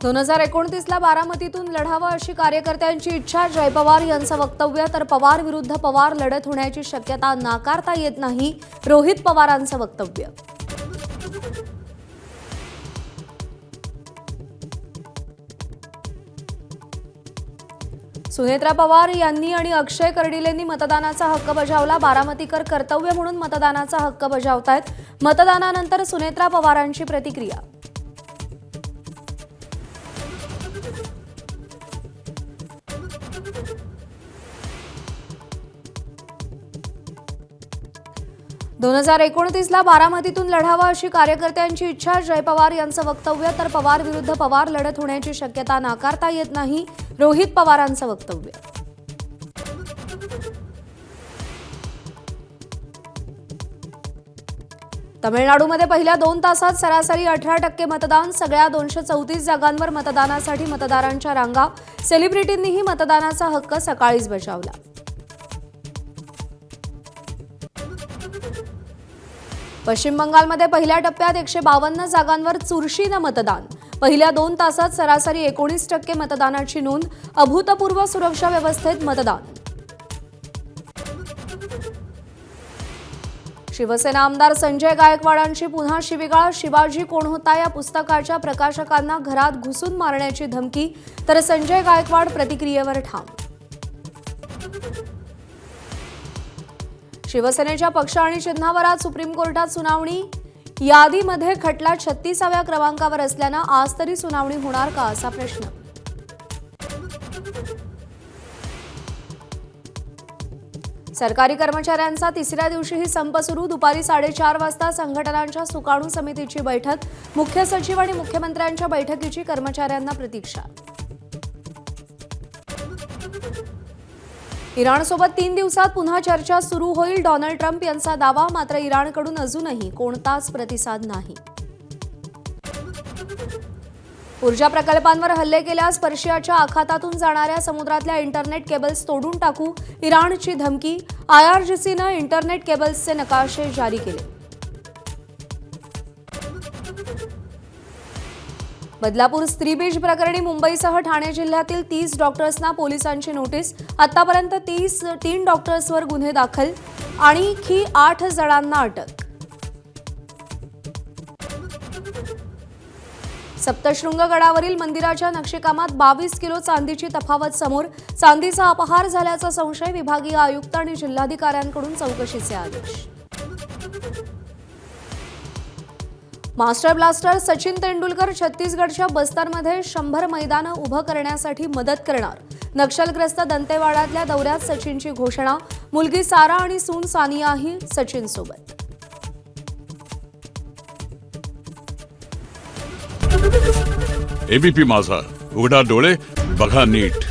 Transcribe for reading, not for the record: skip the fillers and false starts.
2029ला बारामतीतून लढावं अशी कार्यकर्त्यांची इच्छा. जय पवार यांचं वक्तव्य. तर पवार विरुद्ध पवार लढत होण्याची शक्यता नाकारता येत नाही, रोहित पवारांचं वक्तव्य. सुनेत्रा पवार यांनी आणि अक्षय कर्डिलेंनी मतदानाचा हक्क बजावला. बारामतीकर कर्तव्य म्हणून मतदानाचा हक्क बजावतायत. मतदानानंतर सुनेत्रा पवारांची प्रतिक्रिया. दोन 2029ला बारामतीतून लढावं अशी कार्यकर्त्यांची इच्छा. जय पवार यांचं वक्तव्य. तर पवार विरुद्ध पवार लढत होण्याची शक्यता नाकारता येत नाही, रोहित पवारांचं वक्तव्य. तमिळनाडूमध्ये पहिल्या 2 तासात सरासरी 18% मतदान. सगळ्या 234 जागांवर मतदानासाठी मतदारांच्या रांगा. सेलिब्रिटींनीही मतदानाचा हक्क सकाळीच बजावला. पश्चिम बंगालमध्ये पहिल्या टप्प्यात 152 जागांवर चुरशीनं मतदान. पहिल्या 2 तासात सरासरी 19% मतदानाची नोंद. अभूतपूर्व सुरक्षा व्यवस्थेत मतदान. शिवसेना आमदार संजय गायकवाडांची पुन्हा शिवीगाळ. शिवाजी कोण होता या पुस्तकाच्या प्रकाशकांना घरात घुसून मारण्याची धमकी. तर संजय गायकवाड प्रतिक्रियेवर ठाम. शिवसेनेच्या पक्ष आणि चिन्हावर आज सुप्रीम कोर्टात सुनावणी. यादीमध्ये खटला 36व्या क्रमांकावर असल्यानं आज तरी सुनावणी होणार का, असा प्रश्न. सरकारी कर्मचाऱ्यांचा तिसऱ्या दिवशीही संप सुरू. दुपारी 4:30 वाजता संघटनांच्या सुकाणू समितीची बैठक. मुख्य सचिव आणि मुख्यमंत्र्यांच्या बैठकीची कर्मचाऱ्यांना प्रतीक्षा. इराणसोबत 3 दिवसात पुन्हा चर्चा सुरू होईल. डोनाल्ड ट्रम्प यांचा दावा. मात्र इराणकडून अजूनही कोणताच प्रतिसाद नाही. ऊर्जा प्रकल्पांवर हल्ले केल्यास पर्शियाच्या आखातातून जाणाऱ्या समुद्रातल्या इंटरनेट केबल्स तोडून टाकू, इराणची धमकी. IRGCनं इंटरनेट केबल्सचे नकाशे जारी केले. बदलापूर स्त्रीबीज प्रकरणी मुंबईसह ठाणे जिल्ह्यातील 30 डॉक्टर्सना पोलिसांची नोटीस. आतापर्यंत 3 डॉक्टर्सवर गुन्हे दाखल. आणखी 8 जणांना अटक. सप्तशृंग गडावरील मंदिराच्या नक्षीकामात 22 किलो चांदीची तफावत समोर. चांदीचा अपहार झाल्याचा संशय. विभागीय आयुक्त आणि जिल्हाधिकाऱ्यांकडून चौकशीचे आदेश. मास्टर ब्लास्टर सचिन तेंडुलकर छत्तीसगडच्या बस्तरमध्ये 100 मैदानं उभं करण्यासाठी मदत करणार. नक्षलग्रस्त दंतेवाडातल्या दौऱ्यात सचिनची घोषणा. मुलगी सारा आणि सून सानियाही सचिनसोबत. एबीपी माझा, उघडा डोळे बघा नीट.